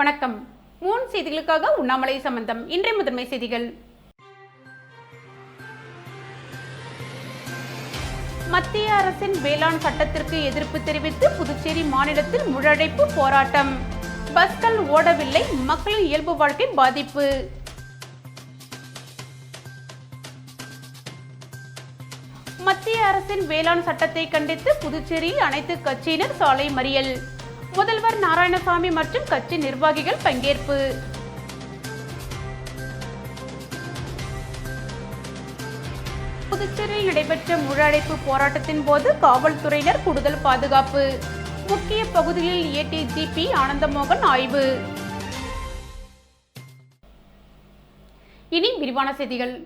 வணக்கம். மூன் செய்திகளுக்காக உண்ணாமலை சம்பந்தம். இன்றைய முதன்மை செய்திகள். மத்திய அரசின் வேளாண் சட்டத்திற்கு எதிர்ப்பு தெரிவித்து புதுச்சேரி மாநிலத்தில் முழு போராட்டம். பஸ்கள் ஓடவில்லை, மக்களின் இயல்பு வாழ்க்கை பாதிப்பு. மத்திய அரசின் வேளாண் சட்டத்தை கண்டித்து புதுச்சேரியில் அனைத்து கட்சியினர் சாலை மறியல். முதல்வர் நாராயணசாமி மற்றும் கட்சி நிர்வாகிகள் பங்கேற்பு. புதுச்சேரியில் நடைபெற்ற முழு அடைப்பு போராட்டத்தின் போது காவல்துறையினர் கூடுதல் பாதுகாப்பு. முக்கிய பகுதிகளில் ஏடிஜிபி ஆனந்தமோகன் ஆய்வு. இனி விரிவான செய்திகள்.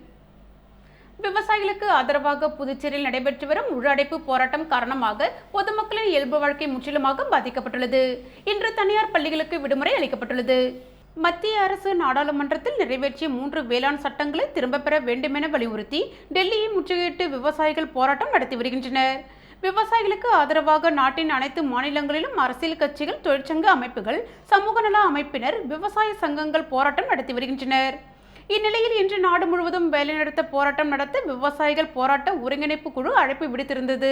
விவசாயிகளுக்கு ஆதரவாக புதுச்சேரியில் நடைபெற்று வரும் முழு அடைப்பு போராட்டம் காரணமாக பொதுமக்களின் இயல்பு வாழ்க்கை முற்றிலுமாக பாதிக்கப்பட்டுள்ளது. இன்று தனியார் பள்ளிகளுக்கு விடுமுறை அளிக்கப்பட்டுள்ளது. மத்திய அரசு நாடாளுமன்றத்தில் நிறைவேற்றிய 3 வேளாண் சட்டங்களை திரும்பப் பெற வேண்டுமென வலியுறுத்தி டெல்லியை முற்றுகையிட்டு விவசாயிகள் போராட்டம் நடத்தி வருகின்றனர். விவசாயிகளுக்கு ஆதரவாக நாட்டின் அனைத்து மாநிலங்களிலும் அரசியல் கட்சிகள், தொழிற்சங்க அமைப்புகள், சமூக நல அமைப்பினர், விவசாய சங்கங்கள் போராட்டம் நடத்தி வருகின்றனர். இந்நிலையில் இன்று நாடு முழுவதும் வேலைநிறுத்த போராட்டம் நடத்த விவசாயிகள் போராட்ட ஒருங்கிணைப்பு குழு அழைப்பு விடுத்திருந்தது.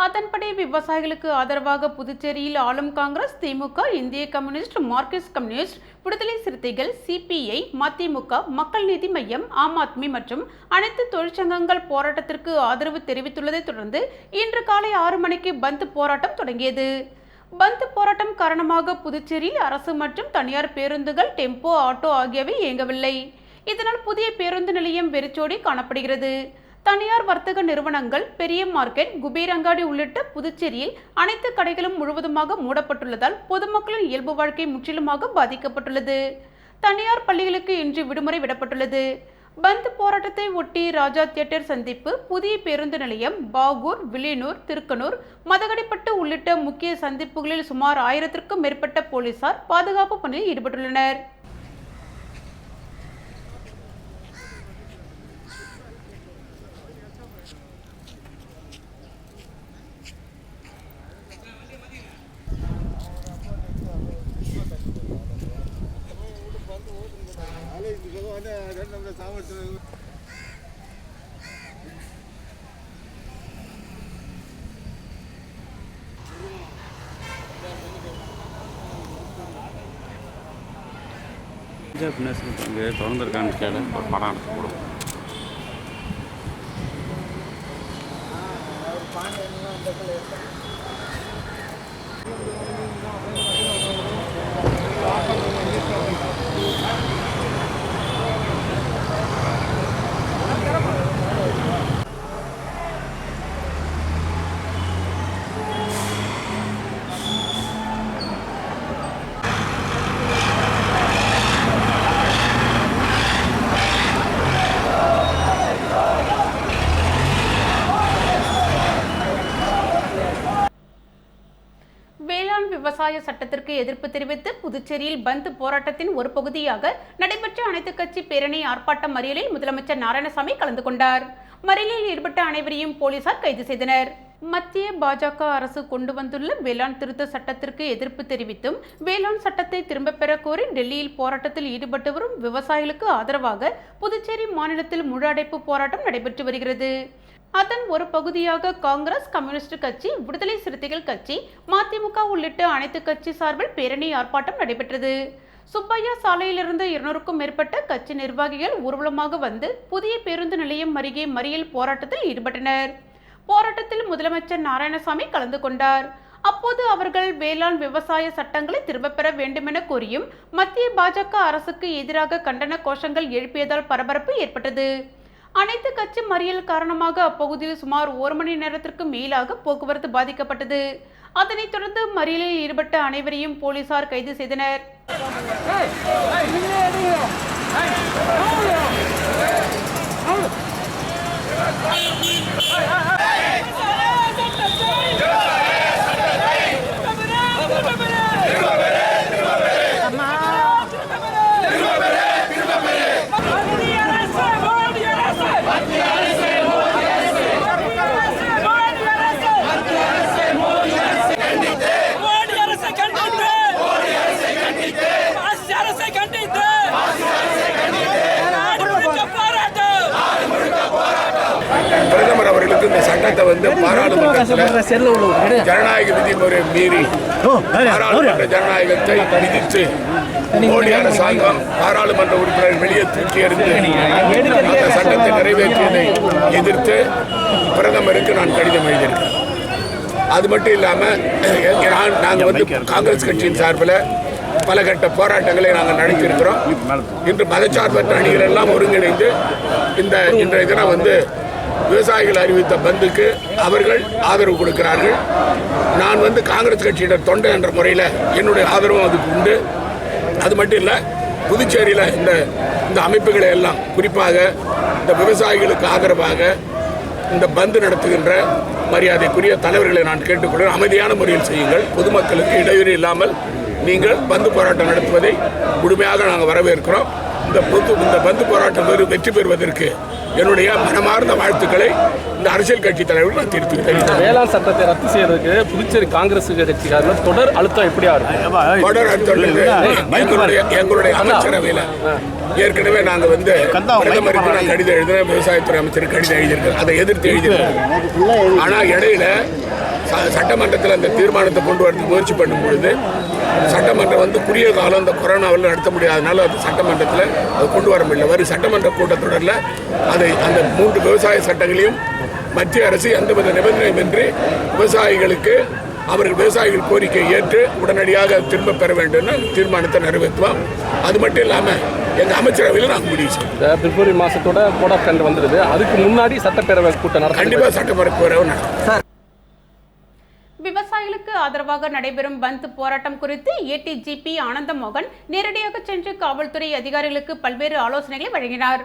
அதன்படி விவசாயிகளுக்கு ஆதரவாக புதுச்சேரியில் ஆளும் காங்கிரஸ், திமுக, இந்திய கம்யூனிஸ்ட், மார்க்சிஸ்ட் கம்யூனிஸ்ட், விடுதலை சிறுத்தைகள், சிபிஐ, மதிமுக, மக்கள் நீதி மய்யம், ஆம் ஆத்மி மற்றும் அனைத்து தொழிற்சங்கங்கள் போராட்டத்திற்கு ஆதரவு தெரிவித்துள்ளதை தொடர்ந்து இன்று காலை 6 மணிக்கு பந்த் போராட்டம் தொடங்கியது. பந்த் போராட்டம் காரணமாக புதுச்சேரியில் அரசு மற்றும் தனியார் பேருந்துகள், டெம்போ, ஆட்டோ ஆகியவை இயங்கவில்லை. இதனால் புதிய பேருந்து நிலையம் வெறிச்சோடி காணப்படுகிறது. தனியார் வர்த்தக நிறுவனங்கள், பெரிய மார்க்கெட், குபேர் அங்காடி உள்ளிட்ட புதுச்சேரியில் அனைத்து கடைகளும் முழுவதுமாக மூடப்பட்டுள்ளதால் பொதுமக்களின் இயல்பு வாழ்க்கை முற்றிலுமாக பாதிக்கப்பட்டுள்ளது. தனியார் பள்ளிகளுக்கு இன்று விடுமுறை விடப்பட்டுள்ளது. பந்த் போராட்டத்தை ஒட்டி ராஜா தியேட்டர் சந்திப்பு, புதிய பேருந்து நிலையம், பாகூர், வில்லியனூர், திருக்கனூர், மதகடிப்பட்டு உள்ளிட்ட முக்கிய சந்திப்புகளில் சுமார் 1000க்கும் மேற்பட்ட போலீசார் பாதுகாப்பு பணியில் ஈடுபட்டுள்ளனர். இங்கே திறந்துருக்கான்னு கேளு, ஒரு படம் எடுத்து போடுவோம். விவசாய சட்டத்திற்கு எதிர்ப்பு தெரிவித்து புதுச்சேரியில் பந்த் போராட்டத்தின் ஒரு பகுதியாக நடைபெற்ற அனைத்து கட்சி பேரணி ஆர்ப்பாட்ட மறியலில் முதலமைச்சர் நாராயணசாமி கலந்து கொண்டார். மறியலில் ஈடுபட்ட அனைவரையும் போலீசார் கைது செய்தனர். மத்திய பாஜக அரசு கொண்டு வந்துள்ள வேளாண் திருத்த சட்டத்திற்கு எதிர்ப்பு தெரிவித்தும் வேளாண் சட்டத்தை திரும்பப் பெற கோரி டெல்லியில் போராட்டத்தில் ஈடுபட்டு வரும் விவசாயிகளுக்கு ஆதரவாக புதுச்சேரி மாநிலத்தில் முழு அடைப்பு போராட்டம் நடைபெற்று வருகிறது. அதன் ஒரு பகுதியாக காங்கிரஸ், கம்யூனிஸ்ட் கட்சி, விடுதலை சிறுத்தைகள் கட்சி, மதிமுக உள்ளிட்ட அனைத்து கட்சி சார்பில் பேரணி ஆர்ப்பாட்டம் நடைபெற்றது. சுப்பையா சாலையிலிருந்து 200க்கும் மேற்பட்ட கட்சி நிர்வாகிகள் ஊர்வலமாக வந்து புதிய பேருந்து நிலையம் அருகே மறியல் போராட்டத்தில் ஈடுபட்டனர். போராட்டத்தில் முதலமைச்சர் நாராயணசாமி கலந்து கொண்டார். அப்போது அவர்கள் வேளாண் விவசாய சட்டங்களை திரும்பப் பெற வேண்டுமென கோரியும் மத்திய பாஜக அரசுக்கு எதிராக கண்டன கோஷங்கள் எழுப்பியதால் பரபரப்பு ஏற்பட்டது. அனைத்து கட்சி மறியல் காரணமாக அப்பகுதியில் சுமார் 1 மணி நேரத்திற்கு மேலாக போக்குவரத்து பாதிக்கப்பட்டது. அதனைத் தொடர்ந்து மறியலில் ஈடுபட்ட அனைவரையும் போலீசார் கைது செய்தனர். சட்டத்தை வந்து பாராளுமன்றத்தில் ஜனநாயக விதிமுறை மீறி பாராளுமன்ற ஜனநாயகத்தை விதித்து மோடி அரசாங்கம் பாராளுமன்ற உறுப்பினர் வெளியே தூக்கி எறிந்து அந்த சட்டத்தை நிறைவேற்றியதை எதிர்த்து பிரதமருக்கு நான் கடிதம் எழுதியிருக்கேன். அது மட்டும் இல்லாமல் நாங்கள் வந்து காங்கிரஸ் கட்சியின் சார்பில் பல கட்ட போராட்டங்களை நாங்கள் நடத்தியிருக்கிறோம். இன்று மதச்சார்பற்ற அணிகள் எல்லாம் ஒருங்கிணைந்து இன்றைய தினம் வந்து விவசாயிகள் அறிவித்த பந்துக்கு அவர்கள் ஆதரவு கொடுக்கிறார்கள். நான் வந்து காங்கிரஸ் கட்சியினர் தொண்டை என்ற முறையில் என்னுடைய ஆதரவும் அதுக்கு உண்டு. அது மட்டும் இல்லை, புதுச்சேரியில் இந்த அமைப்புகளை எல்லாம் குறிப்பாக இந்த விவசாயிகளுக்கு ஆதரவாக இந்த பந்து நடத்துகின்ற மரியாதைக்குரிய தலைவர்களை நான் கேட்டுக்கொள்கிறேன். அமைதியான முறையில் செய்யுங்கள். பொதுமக்களுக்கு இடையூறு இல்லாமல் நீங்கள் பந்து போராட்டம் நடத்துவதை முழுமையாக நாங்கள் வரவேற்கிறோம். இந்த பந்து போராட்டம் வெற்றி பெறுவதற்கு என்னுடைய மனமார்ந்த வாழ்த்துக்களை இந்த அரசியல் கட்சி தலைவர்கள் நான் தெரிவித்துக்கிறேன். வேளாண் சட்டத்தை ரத்து செய்யறதுக்கு புதுச்சேரி காங்கிரஸ் கட்சிக்காரர்கள் தொடர் அழுத்தம் எப்படியா இருக்கும்? தொடர் அழுத்தம் எங்களுடைய அமைச்சரவையில் ஏற்கனவே நாங்கள் வந்து பிரதமருக்கு நான் கடிதம் எழுதுறேன், விவசாயத்துறை அமைச்சருக்கு கடிதம் எழுதியிருக்கேன், அதை எதிர்த்து எழுதியிருக்கேன். ஆனால் இடையில சட்டமன்றத்தில் அந்த தீர்மானத்தை கொண்டு வரதுக்கு முயற்சி பண்ணும் பொழுது சட்டமன்றம் வந்து குறுகிய காலம் இந்த கொரோனாவில் நடத்த முடியாதனால அது சட்டமன்றத்தில் அது கொண்டு வர முடியல. வரும் சட்டமன்ற கூட்டத்தொடரில் அந்த 3 விவசாய சட்டங்களையும் மத்திய அரசு எந்தவித நிபந்தனையுமின்றி விவசாயிகள் கோரிக்கையை ஏற்று உடனடியாக திரும்ப பெற வேண்டும் தீர்மானத்தை நிறைவேற்றுவோம். அது மட்டும் இல்லாமல் எங்கள் அமைச்சரவையில் நாங்கள் முடிவு செய்வோம். பிப்ரவரி மாதத்தோட கோட் ஆஃப் கண்டக்ட் வந்துடுது. அதுக்கு முன்னாடி சட்டப்பேரவை கூட்டம் நடக்கும். கண்டிப்பாக சட்டப்பேரவை நடக்கும். விவசாயிகளுக்கு ஆதரவாக நடைபெறும் பந்த் போராட்டம் குறித்து ஏடிஜிபி ஆனந்த மோகன் நேரடியாக சென்று காவல்துறை அதிகாரிகளுக்கு பல்வேறு ஆலோசனைகளை வழங்கினார்.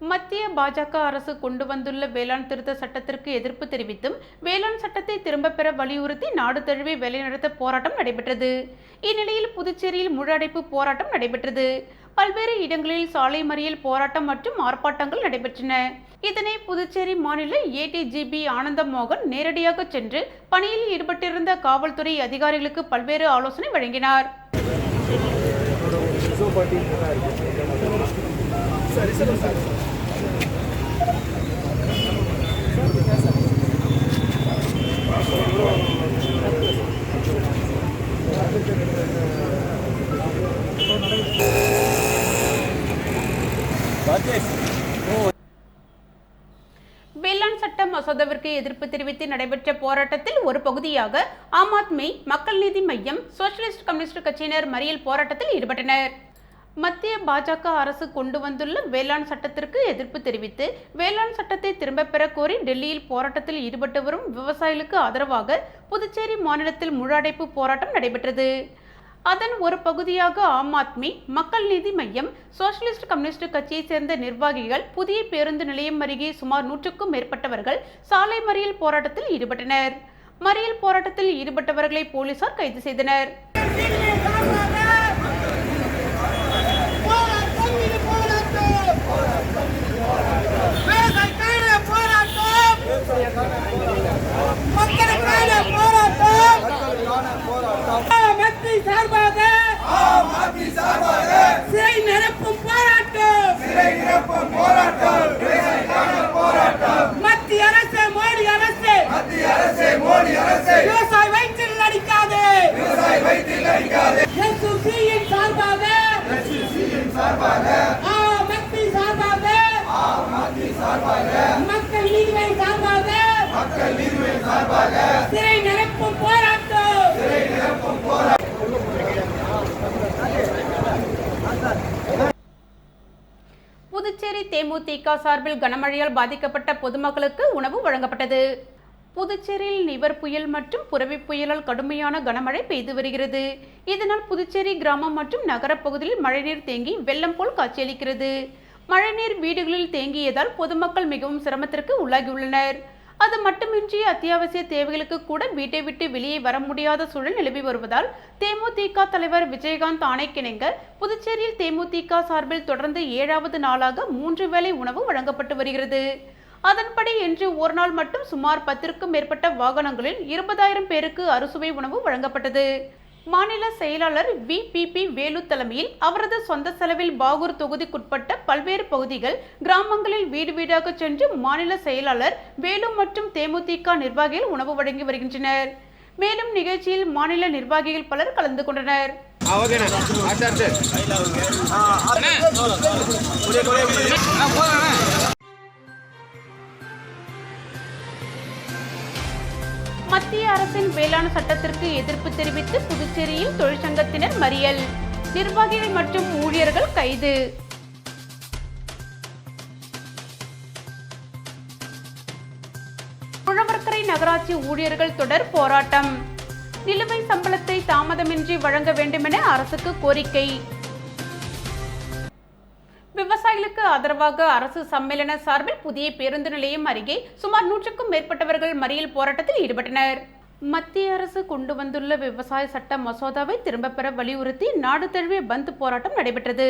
மத்திய பாஜக அரசு கொண்டு வந்துள்ள வேளாண் திருத்த சட்டத்திற்கு எதிர்ப்பு தெரிவித்தும் வேளாண் சட்டத்தை திரும்ப பெற வலியுறுத்தி நாடு தழுவிய வேலைநிறுத்த போராட்டம் நடைபெற்றது. இந்நிலையில் புதுச்சேரியில் முழு அடைப்பு போராட்டம் நடைபெற்றது. பல்வேறு இடங்களில் சாலை மறியல் போராட்டம் மற்றும் ஆர்ப்பாட்டங்கள் நடைபெற்றன. இதனை புதுச்சேரி மாநில ஏடிஜிபி ஆனந்த மோகன் நேரடியாக சென்று பணியில் ஈடுபட்டிருந்த காவல்துறை அதிகாரிகளுக்கு பல்வேறு ஆலோசனை வழங்கினார். வேளாண் சட்ட மசோதாவிற்கு எதிர்ப்பு தெரிவித்து நடைபெற்ற போராட்டத்தில் ஒரு பகுதியாக ஆம் ஆத்மி, மக்கள் நீதி மய்யம், சோசியலிஸ்ட் கம்யூனிஸ்ட் கட்சியினர் மறியல் போராட்டத்தில் ஈடுபட்டனர். மத்திய பாஜக அரசு கொண்டு வந்துள்ள வேளாண் சட்டத்திற்கு எதிர்ப்பு தெரிவித்து வேளாண் சட்டத்தை திரும்ப பெற கோரி டெல்லியில் போராட்டத்தில் ஈடுபட்டு வரும் விவசாயிகளுக்கு ஆதரவாக புதுச்சேரி மாநிலத்தில் முழு அடைப்பு போராட்டம் நடைபெற்றது. அதன் ஒரு பகுதியாக ஆம் ஆத்மி, மக்கள் நீதி மய்யம், சோசியலிஸ்ட் கம்யூனிஸ்ட் கட்சியை சேர்ந்த நிர்வாகிகள் புதிய பேருந்து நிலையம் அருகே சுமார் 100க்கும் மேற்பட்டவர்கள் சாலை மறியல் போராட்டத்தில் ஈடுபட்டனர். மறியல் போராட்டத்தில் ஈடுபட்டவர்களை போலீசார் கைது செய்தனர். சிறை நிரப்பும் போராட்டம், மத்திய அரசு, மோடி அரசு, விவசாய வயிற்றில் அடிக்காது. எஸ்யூசியின் சார்பாக, மத்திய சார்பாக, மக்கள் நீதிமை சார்பாக சிறை நிரப்பும் போராட்டம். புதுச்சேரி தேமுதிக சார்பில் கனமழையால் பாதிக்கப்பட்ட பொதுமக்களுக்கு உணவு வழங்கப்பட்டது. புதுச்சேரியில் நிவர் புயல் மற்றும் புரவி புயலால் கடுமையான கனமழை பெய்து வருகிறது. இதனால் புதுச்சேரி கிராமம் மற்றும் நகர பகுதியில் மழைநீர் தேங்கி வெள்ளம் போல் காட்சியளிக்கிறது. மழைநீர் வீடுகளில் தேங்கியதால் பொதுமக்கள் மிகவும் சிரமத்திற்கு உள்ளாகியுள்ளனர். அது மட்டுமின்றி அத்தியாவசிய தேவைகளுக்கு கூட வீட்டை விட்டு வெளியே வர முடியாத சூழல் நிலவி வருவதால் தேமுதிக தலைவர் விஜயகாந்த் ஆணைக்கிணங்க புதுச்சேரியில் தேமுதிக சார்பில் தொடர்ந்து 7வது நாளாக 3 வேளை உணவு வழங்கப்பட்டு வருகிறது. அதன்படி இன்று ஒரு நாள் மட்டும் சுமார் 10க்கும் மேற்பட்ட வாகனங்களில் 20,000 பேருக்கு அறுசுவை உணவு வழங்கப்பட்டது. மாநில செயலாளர் VPP வேலு தலைமையில் அவரது சொந்த செலவில் பாகூர் தொகுதிக்குட்பட்ட பல்வேறு பகுதிகள் கிராமங்களில் வீடு வீடாக சென்று மாநில செயலாளர் வேலு மற்றும் தேமுதிக நிர்வாகிகள் உணவு வழங்கி வருகின்றனர். மேலும் நிகழ்ச்சியில் மாநில நிர்வாகிகள் பலர் கலந்து கொண்டனர். மத்திய அரசின் வேளாண் சட்டத்திற்கு எதிர்ப்பு தெரிவித்து புதுச்சேரியில் தொழிற்சங்கத்தினர் மறியல், நிர்வாகிகள் மற்றும் ஊழியர்கள் கைது. உழவர்கரை நகராட்சி ஊழியர்கள் தொடர் போராட்டம், நிலுவை சம்பளத்தை தாமதமின்றி வழங்க வேண்டுமென அரசுக்கு கோரிக்கை. விவசாயிகளுக்கு ஆதரவாக அரசு சம்மேளன சார்பில் புதிய பேருந்து நிலையம் அருகே சுமார் 100க்கும் மேற்பட்டவர்கள் மறியல் போராட்டத்தில் ஈடுபட்டனர். மத்திய அரசு கொண்டு வந்துள்ள விவசாய சட்ட மசோதாவை திரும்பப் பெற வலியுறுத்தி நாடு தழுவிய பந்த் போராட்டம் நடைபெற்றது.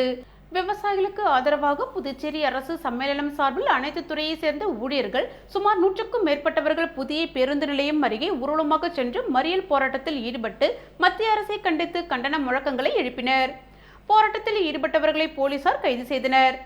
விவசாயிகளுக்கு ஆதரவாக புதுச்சேரி அரசு சம்மேளனம் சார்பில் அனைத்து துறையை சேர்ந்த ஊழியர்கள் சுமார் 100க்கும் மேற்பட்டவர்கள் புதிய பேருந்து நிலையம் அருகே ஊர்வலமாக சென்று மறியல் போராட்டத்தில் ஈடுபட்டு மத்திய அரசை கண்டித்து கண்டன முழக்கங்களை எழுப்பினர். போராட்டத்தில் ஈடுபட்டவர்களை போலீசார் கைது செய்தனர்.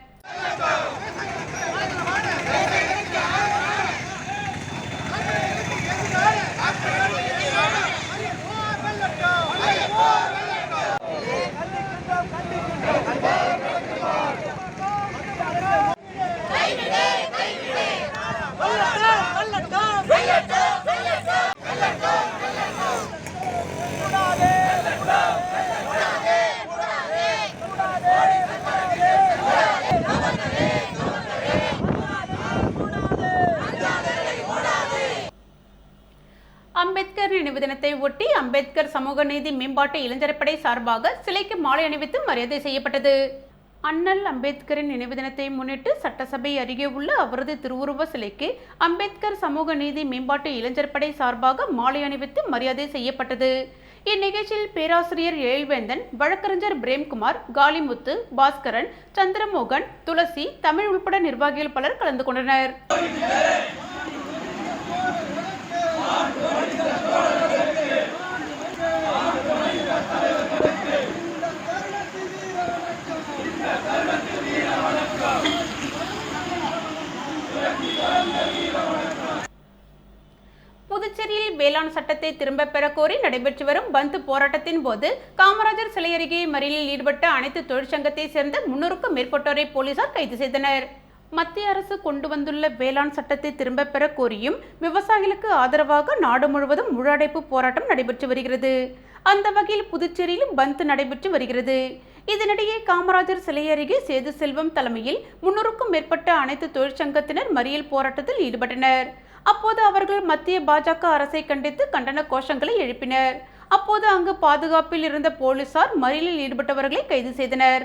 அம்பேத்கர் நினைவு தினத்தை ஒட்டி அம்பேத்கர் சமூக நீதி மேம்பாட்டு இளைஞர்படை சார்பாக சிலைக்கு மாலை அணிவித்து மரியாதை செய்யப்பட்டது. அண்ணல் அம்பேத்கரின் நினைவு தினத்தை முன்னிட்டு சட்டசபை அருகே உள்ள அவரது திருவுருவ சிலைக்கு அம்பேத்கர் சமூக நீதி மேம்பாட்டு இளைஞர்படை சார்பாக மாலை அணிவித்து மரியாதை செய்யப்பட்டது. இந்நிகழ்ச்சியில் பேராசிரியர் எழில்வேந்தன், வழக்கறிஞர் பிரேம்குமார், காளிமுத்து, பாஸ்கரன், சந்திரமோகன், துளசி, தமிழ் உள்பட நிர்வாகிகள் பலர் கலந்து கொண்டனர். புதுச்சேரியில் வேளாண் சட்டத்தை திரும்பப் பெற கோரி நடைபெற்று வரும் பந்த் போராட்டத்தின் போது காமராஜர் சிலை அருகே மறியலில் ஈடுபட்ட அனைத்து தொழிற்சங்கத்தை சேர்ந்த 300க்கும் மேற்பட்டோரை போலீசார் கைது செய்தனர். மத்திய அரசு கொண்டு வந்துள்ள வேளாண் சட்டத்தை திரும்பப் பெற கோரியும் விவசாயிகளுக்கு ஆதரவாக நாடு முழுவதும் முழு அடைப்பு போராட்டம் நடைபெற்று வருகிறது. அந்த வகையில் புதுச்சேரியிலும் பந்த் நடைபெற்று வருகிறது. இதனிடையே காமராஜர் சிலை அருகே சேது செல்வம் தலைமையில் 300க்கும் மேற்பட்ட அனைத்து தொழிற்சங்கத்தினர் மறியல் போராட்டத்தில் ஈடுபட்டனர். அப்போது அவர்கள் மத்திய பாஜக அரசை கண்டித்து கண்டன கோஷங்களை எழுப்பினர். அப்போது அங்கு பாதுகாப்பில் இருந்த போலீசார் மறியலில் ஈடுபட்டவர்களை கைது செய்தனர்.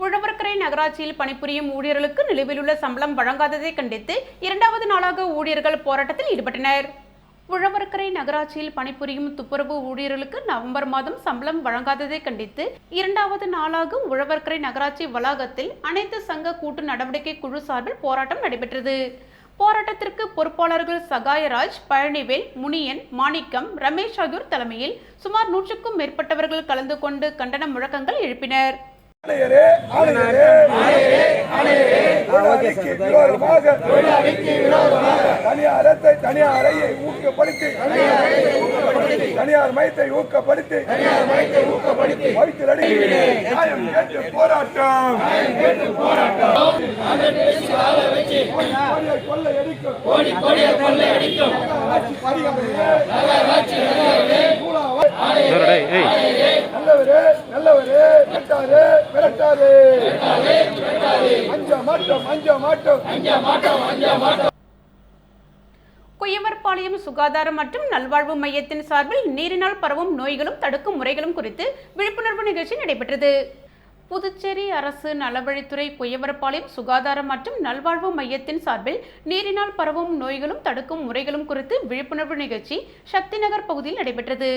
உழவர்கரை நகராட்சியில் பணிபுரியும் ஊழியர்களுக்கு நிலுவையில் உள்ள சம்பளம் வழங்காததை கண்டித்து 2வது நாளாக ஊழியர்கள் போராட்டத்தில் ஈடுபட்டனர். உழவர்கரை நகராட்சியில் பணிபுரியும் துப்புரவு ஊழியர்களுக்கு நவம்பர் மாதம் சம்பளம் வழங்காததை கண்டித்து 2வது நாளாக உழவர்கரை நகராட்சி வளாகத்தில் அனைத்து சங்க கூட்டு நடவடிக்கை குழு சார்பில் போராட்டம் நடைபெற்றது. போராட்டத்திற்கு பொறுப்பாளர்கள் சகாயராஜ், பழனிவேல், முனியன், மாணிக்கம், ரமேஷ் ஆகியோர் தலைமையில் சுமார் 100க்கும் மேற்பட்டவர்கள் கலந்து கொண்டு கண்டன முழக்கங்கள் எழுப்பினர். தனியாரை ஊக்கப்படுத்தி தனியார் மையத்தை ஊக்கப்படுத்தி போராட்டம் நல்லவரே மிரட்டாரு குயவர்பாளையம் சுகாதார மற்றும் நல்வாழ்வு மையத்தின் சார்பில் நீரினால் பரவும் நோய்களும் தடுக்கும் முறைகளும் குறித்து விழிப்புணர்வு நிகழ்ச்சி நடைபெற்றது. புதுச்சேரி அரசு நலவழித்துறை குயவரப்பாளையம் சுகாதார மற்றும் நல்வாழ்வு மையத்தின் சார்பில் நீரினால் பரவும் நோய்களும் தடுக்கும் முறைகளும் குறித்து விழிப்புணர்வு நிகழ்ச்சி சக்தி நகர் பகுதியில் நடைபெற்றது.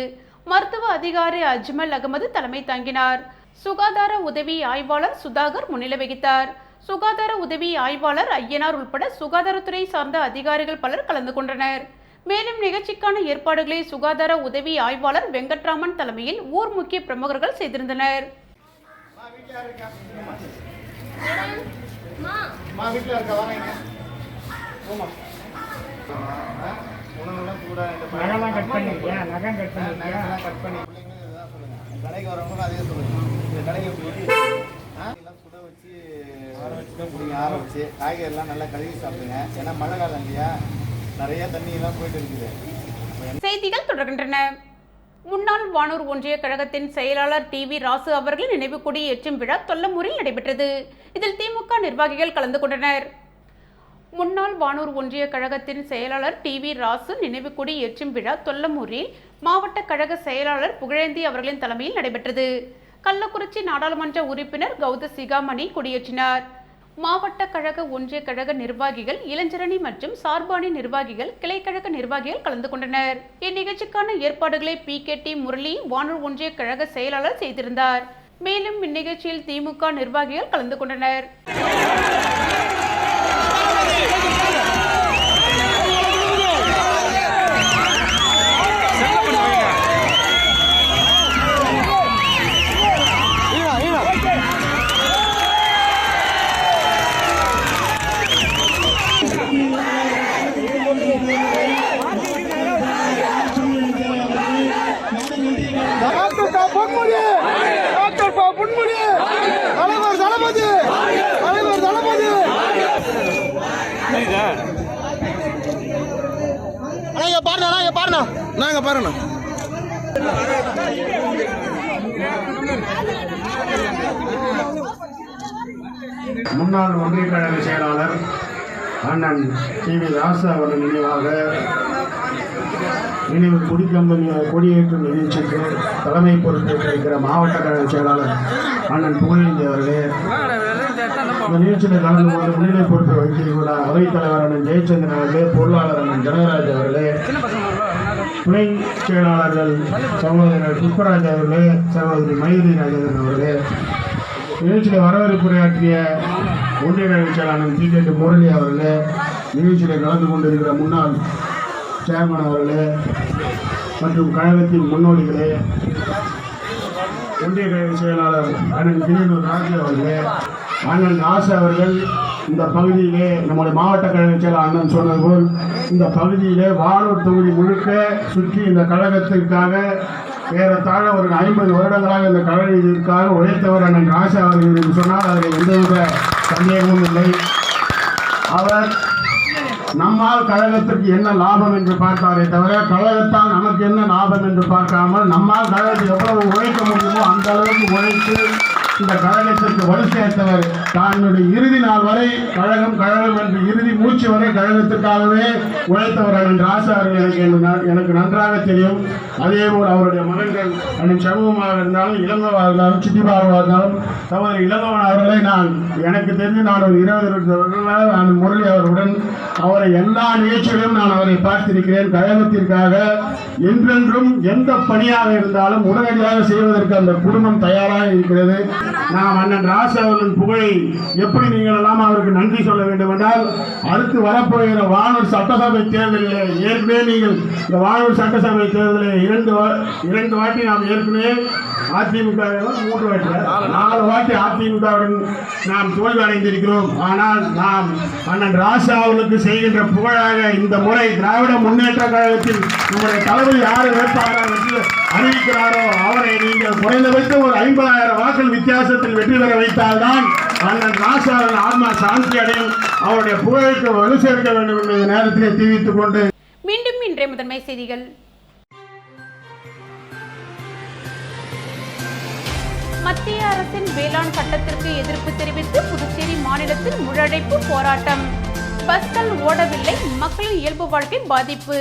மருத்துவ அதிகாரி அஜ்மல் அகமது தலைமை தாங்கினார். சுகாதார உதவி ஆய்வாளர் சுதாகர் முன்னிலை வகித்தார். சுகாதார உதவி ஆய்வாளர் ஐயனார் உட்பட சுகாதாரத்துறை சார்ந்த அதிகாரிகள் பலர் கலந்து கொண்டனர். மேலும் நிகழ்ச்சிக்கான ஏற்பாடுகளை சுகாதார உதவி ஆய்வாளர் வெங்கட்ராமன் தலைமையில் ஊர் முக்கிய பிரமுகர்கள் செய்திருந்தனர். கடைக்கு வரவங்களும் அதே சொல்லுங்க. இந்த கடைக்கு எல்லாம் சுட வச்சு ஆற வச்சு காய்கறிலாம் நல்லா கழுவி சாப்பிடுங்க. ஏன்னா மழை காலம் இல்லையா, நிறைய தண்ணி எல்லாம் போயிட்டு இருக்குது. செய்திகள் தொடர்கின்றன. முன்னாள் வானூர் ஒன்றிய கழகத்தின் செயலாளர் டிவி ராசு அவர்களின் நினைவு கொடி ஏற்றும் விழா தொல்லமூரில் நடைபெற்றது. இதில் திமுக நிர்வாகிகள் கலந்து கொண்டனர். முன்னாள் வானூர் ஒன்றிய கழகத்தின் செயலாளர் டிவி ராசு நினைவு கொடி ஏற்றும் விழா தொல்லமூரில் மாவட்ட கழக செயலாளர் புகழேந்தி அவர்களின் தலைமையில் நடைபெற்றது. கள்ளக்குறிச்சி நாடாளுமன்ற உறுப்பினர் கௌத சிகாமணி கொடியேற்றினார். மாவட்ட கழக ஒன்றிய கழக நிர்வாகிகள், இளஞ்சரணி மற்றும் சார்பாணி நிர்வாகிகள், கிளைக்கழக நிர்வாகிகள் கலந்து கொண்டனர். இந்நிகழ்ச்சிக்கான ஏற்பாடுகளை PKT முரளி வானூர் ஒன்றிய கழக செயலாளர் செய்திருந்தார். மேலும் இந்நிகழ்ச்சியில் திமுக நிர்வாகிகள் கலந்து கொண்டனர். முன்னாள் ஒன்றிய கழக செயலாளர் அண்ணன் டிவி ராசு அவர்கள் நினைவாக நினைவு கொடியேற்றும் நிகழ்ச்சிக்கு தலைமை பொறுப்பேற்றிருக்கிற மாவட்ட கழக செயலாளர் அண்ணன் புகழேந்தி அவர்களே, இந்த நிகழ்ச்சியில் கலந்து கொண்டு முன்னிலை பொறுப்பை வகித்திருக்கிற அவைத்தலைவர் அண்ணன் ஜெயச்சந்திரன் அவர்களே, பொருளாளர் அண்ணன் ஜனகராஜ் அவர்களே, துணை செயலாளர்கள் சகோதரர் புஷ்பராஜ் அவர்களே, சகோதரி மயூரி ராஜேந்திரன் அவர்களே, நிகழ்ச்சியில் வரவேற்புரையாற்றிய ஒன்றிய கழக செயலாளர் PKT முரளி அவர்களே, நிகழ்ச்சியில் கலந்து கொண்டிருக்கிற முன்னாள் சேர்மன் அவர்களே மற்றும் கழகத்தின் முன்னோடிகளே, ஒன்றிய கழக செயலாளர் அண்ணன் கிணூர் ராஜு அவர்களே, அண்ணன் ராசு அவர்கள் இந்த பகுதியிலே நம்முடைய மாவட்ட கழக செயலாளர் அண்ணன் சொன்னது போல் இந்த பகுதியிலே வானூர் தொகுதி முழுக்க சுற்றி இந்த கழகத்திற்காக ஏறத்தாழ ஒரு 50 வருடங்களாக இந்த கழகத்திற்காக உழைத்தவர் அண்ணன் ராசு அவர்கள் என்று சொன்னால் அதில் எந்தவித சந்தேகமும் இல்லை. அவர் நம்மால் கழகத்திற்கு என்ன லாபம் என்று பார்த்தாரே தவிர கழகத்தால் நமக்கு என்ன லாபம் என்று பார்க்காமல் நம்மால் கழகத்தை எவ்வளவு உழைக்க முடியுமோ அந்த அளவுக்கு உழைத்து இந்த கழகத்திற்கு வலு சேர்த்தவர். தன்னுடைய இறுதி நாள் வரை கழகம் என்று இறுதி மூச்சு வரை கழகத்திற்காகவே உழைத்தவர் அண்ணன் ராசு அவர்கள் எனக்கு நன்றாக தெரியும். அதேபோல் அவருடைய மகன்கள் அண்ணன் சமூகமாக இருந்தாலும், இளங்கோவாக இருந்தாலும், சித்திபாவாக இருந்தாலும், சகோதரி இளங்கோவன் அவர்களை எனக்கு தெரிந்து நான் ஒரு 20 வருடங்களாக நான் முரளி அவர்களுடன் அவரை எல்லா நிகழ்ச்சிகளிலும் நான் அவரை பார்த்திருக்கிறேன். கழகத்திற்காக என்றென்றும் எந்த பணியாக இருந்தாலும் உடனடியாக செய்வதற்கு அந்த குடும்பம் தயாராக இருக்கிறது. நாம் அண்ணன் ராசு அவர்களின் புகழை எப்படி நீங்கள் எல்லாம் அவருக்கு நன்றி சொல்ல வேண்டும் என்றால், அடுத்து வரப்போகிற வானூர் சட்டசபை தேர்தலில் ஏற்கனவே நீங்கள் இந்த வானூர் சட்டசபை தேர்தலில் இரண்டு வாட்டி நாம் ஏற்கனவே அதிமுக 3 வாட்டி 4 வாட்டி அதிமுகவுடன் நாம் தோல்வி அடைந்திருக்கிறோம். ஆனால் நாம் அண்ணன் ராசு அவர்களுக்கு செய்கின்ற புகழாக இந்த முறை திராவிட முன்னேற்ற கழகத்தில் நம்முடைய தலைவர் யார் வேட்பாளராக அறிவிக்கிறாரோ அவரை நீங்கள் குறைந்தபட்ச ஒரு 50,000 வாக்கள் வித்தியாசத்தில் வெற்றி பெற வைத்தால்தான் அண்ணன் ராசு அவர்கள் ஆத்மா சாந்தி அடையும். அவருடைய புகழுக்கு வலு சேர்க்க வேண்டும் என்ற நேரத்திலே தெரிவித்துக் கொண்டு மீண்டும் இன்றைய முதன்மை செய்திகள். மத்திய அரசின் வேளாண் சட்டத்திற்கு எதிர்ப்பு தெரிவித்து புதுச்சேரி மாநிலத்தில் முழு போராட்டம். பஸ்கள் ஓடவில்லை, மக்களின் இயல்பு வாழ்க்கை பாதிப்பு.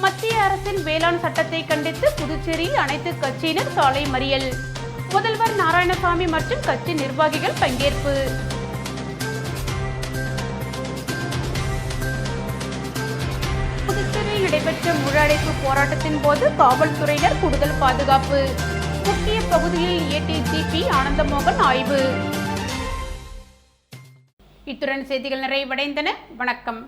மத்திய மத்திய அரசின் வேளாண் சட்டத்தை கண்டித்து புதுச்சேரியில் அனைத்து கட்சியினர் சாலை மறியல். முதல்வர் நாராயணசாமி மற்றும் கட்சி நிர்வாகிகள் பங்கேற்பு. புதுச்சேரியில் நடைபெற்ற முழு அடைப்பு போராட்டத்தின் போது காவல்துறையினர் கூடுதல் பாதுகாப்பு. முக்கிய பகுதியில் ஏடிஜிபி ஆனந்தமோகன் ஆய்வு. இத்துடன் செய்திகள் நிறைவடைந்தன. வணக்கம்.